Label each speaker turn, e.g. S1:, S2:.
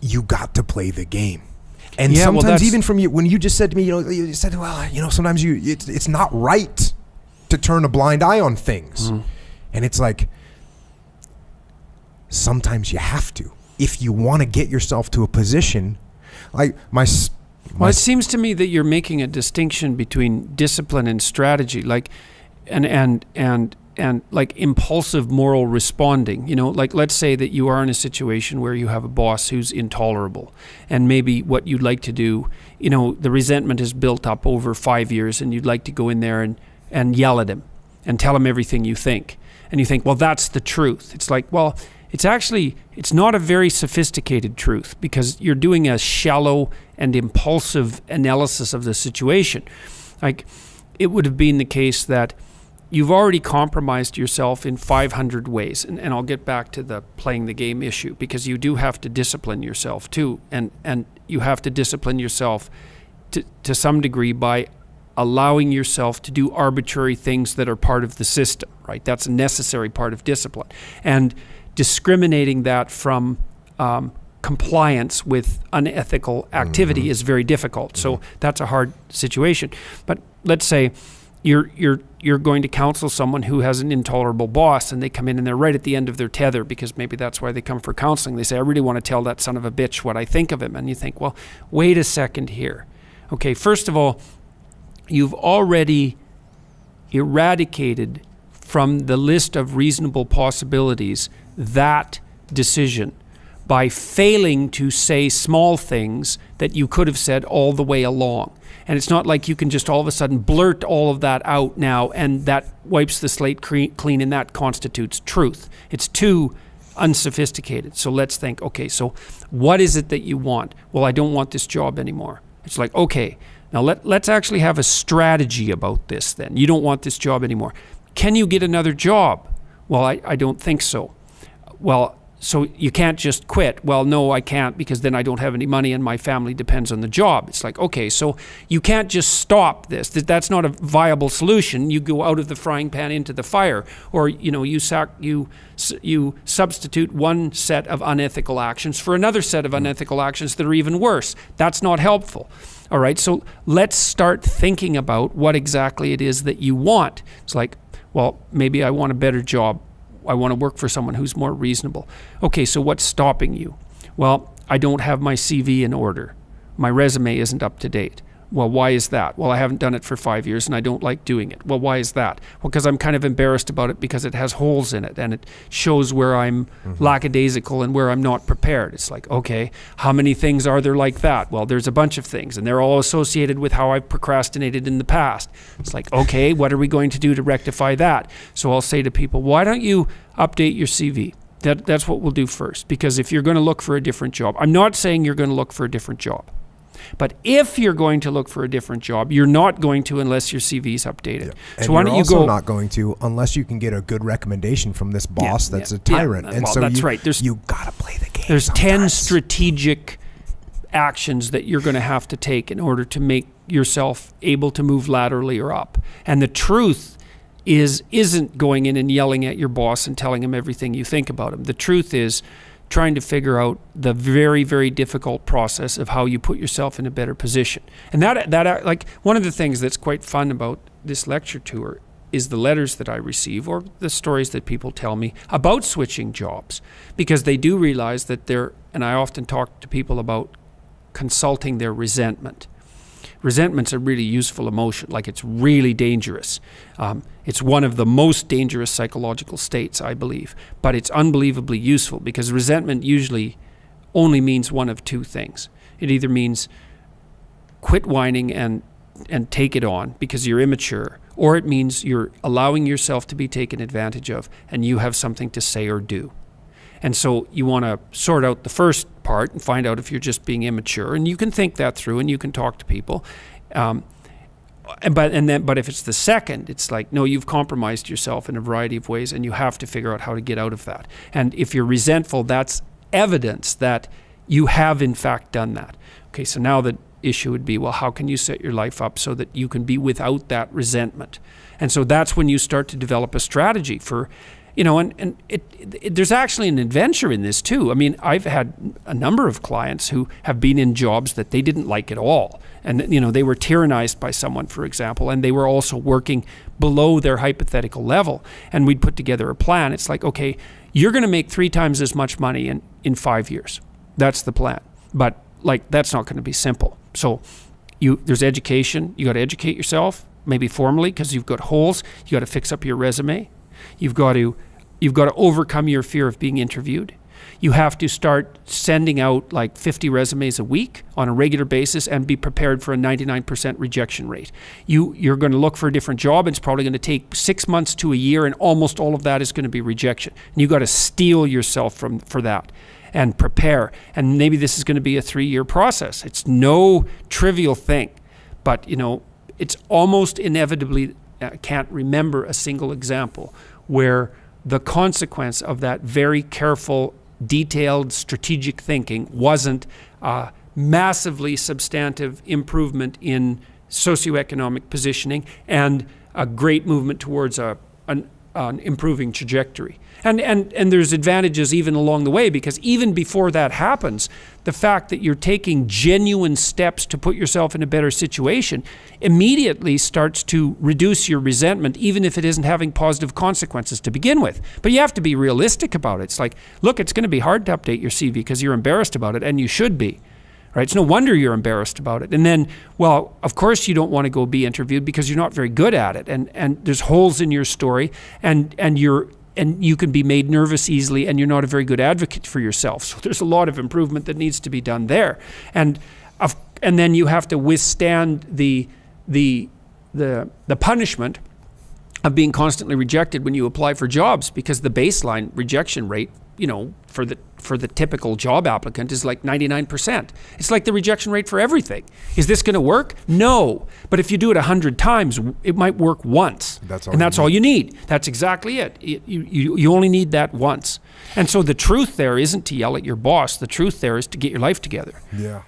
S1: you got to play the game. And sometimes even from you, when you just said to me, you said, sometimes it's not right to turn a blind eye on things. Mm-hmm. And it's like, sometimes you have to. If you want to get yourself to a position, like it seems to me that you're making a distinction between discipline and strategy, like, and like impulsive moral responding. Like let's say that you are in a situation where you have a boss who's intolerable, and maybe what you'd like to do, the resentment is built up over 5 years, and you'd like to go in there and yell at him and tell him everything you think. And you think, well, that's the truth. It's like, well, it's not a very sophisticated truth, because you're doing a shallow and impulsive analysis of the situation. Like, it would have been the case that you've already compromised yourself in 500 ways. And I'll get back to the playing the game issue, because you do have to discipline yourself too. And you have to discipline yourself to some degree by allowing yourself to do arbitrary things that are part of the system, right? That's a necessary part of discipline. And discriminating that from compliance with unethical activity is very difficult. So that's a hard situation. But let's say you're going to counsel someone who has an intolerable boss, and they come in and they're right at the end of their tether, because maybe that's why they come for counseling. They say, I really want to tell that son of a bitch what I think of him. And you think, well, wait a second here. Okay, first of all, you've already eradicated from the list of reasonable possibilities that decision by failing to say small things that you could have said all the way along. And it's not like you can just all of a sudden blurt all of that out now, and that wipes the slate clean and that constitutes truth. It's too unsophisticated. So let's think, okay, so what is it that you want? Well, I don't want this job anymore. It's like, okay, now let's actually have a strategy about this then. You don't want this job anymore. Can you get another job? Well, I don't think so. Well, so you can't just quit. Well, no, I can't, because then I don't have any money and my family depends on the job. It's like, okay, so you can't just stop this. That's not a viable solution. You go out of the frying pan into the fire, or you substitute one set of unethical actions for another set of unethical actions that are even worse. That's not helpful. All right, so let's start thinking about what exactly it is that you want. It's like, well, maybe I want a better job. I want to work for someone who's more reasonable. Okay, so what's stopping you? Well, I don't have my CV in order. My resume isn't up to date. Well, why is that? Well, I haven't done it for 5 years and I don't like doing it. Well, why is that? Well, because I'm kind of embarrassed about it, because it has holes in it and it shows where I'm lackadaisical and where I'm not prepared. It's like, okay, how many things are there like that? Well, there's a bunch of things, and they're all associated with how I've procrastinated in the past. It's like, okay, what are we going to do to rectify that? So I'll say to people, why don't you update your CV? That's what we'll do first, because if you're going to look for a different job, I'm not saying you're going to look for a different job. But if you're going to look for a different job, you're not going to unless your CV is updated. Yeah. And so why don't you go? You're also not going to unless you can get a good recommendation from this boss that's a tyrant.
S2: And well, so that's right.
S1: You got to play the game.
S2: There's 10 strategic actions that you're going to have to take in order to make yourself able to move laterally or up. And the truth isn't going in and yelling at your boss and telling him everything you think about him. The truth is trying to figure out the very, very difficult process of how you put yourself in a better position. And that like, one of the things that's quite fun about this lecture tour is the letters that I receive, or the stories that people tell me about switching jobs, because they do realize that and I often talk to people about consulting their resentment. Resentment's a really useful emotion, like it's really dangerous. It's one of the most dangerous psychological states, I believe, but it's unbelievably useful, because resentment usually only means one of two things. It either means quit whining and take it on because you're immature, or it means you're allowing yourself to be taken advantage of and you have something to say or do. And so you want to sort out the first part and find out if you're just being immature, and you can think that through and you can talk to people. But if it's the second, it's like, no, you've compromised yourself in a variety of ways and you have to figure out how to get out of that. And if you're resentful, that's evidence that you have in fact done that. Okay, so now the issue would be, well, how can you set your life up so that you can be without that resentment? And so that's when you start to develop a strategy for, there's actually an adventure in this too. I mean, I've had a number of clients who have been in jobs that they didn't like at all. And, they were tyrannized by someone, for example, and they were also working below their hypothetical level. And we'd put together a plan. It's like, okay, you're going to make 3 times as much money in 5 years. That's the plan. But that's not going to be simple. So there's education. You got to educate yourself, maybe formally, because you've got holes. You got to fix up your resume. You've got to overcome your fear of being interviewed. You have to start sending out 50 resumes a week on a regular basis and be prepared for a 99% rejection rate. You're going to look for a different job. It's probably going to take 6 months to a year, and almost all of that is going to be rejection. And you've got to steel yourself for that and prepare. And maybe this is going to be a 3-year process. It's no trivial thing, but it's almost inevitably, I can't remember a single example where the consequence of that very careful, detailed, strategic thinking wasn't a massively substantive improvement in socioeconomic positioning and a great movement towards an improving trajectory. And there's advantages even along the way, because even before that happens, the fact that you're taking genuine steps to put yourself in a better situation immediately starts to reduce your resentment, even if it isn't having positive consequences to begin with. But you have to be realistic about it. It's like, look, it's going to be hard to update your CV because you're embarrassed about it, and you should be. Right? It's no wonder you're embarrassed about it. And then, well, of course you don't want to go be interviewed because you're not very good at it. And there's holes in your story, and you can be made nervous easily, and you're not a very good advocate for yourself. So there's a lot of improvement that needs to be done there. And then you have to withstand the punishment of being constantly rejected when you apply for jobs, because the baseline rejection rate, for the typical job applicant is 99%. It's like the rejection rate for everything. Is this going to work? No. But if you do it 100 times, it might work once. That's all you need. That's exactly it. You only need that once. And so the truth there isn't to yell at your boss. The truth there is to get your life together.
S3: Yeah.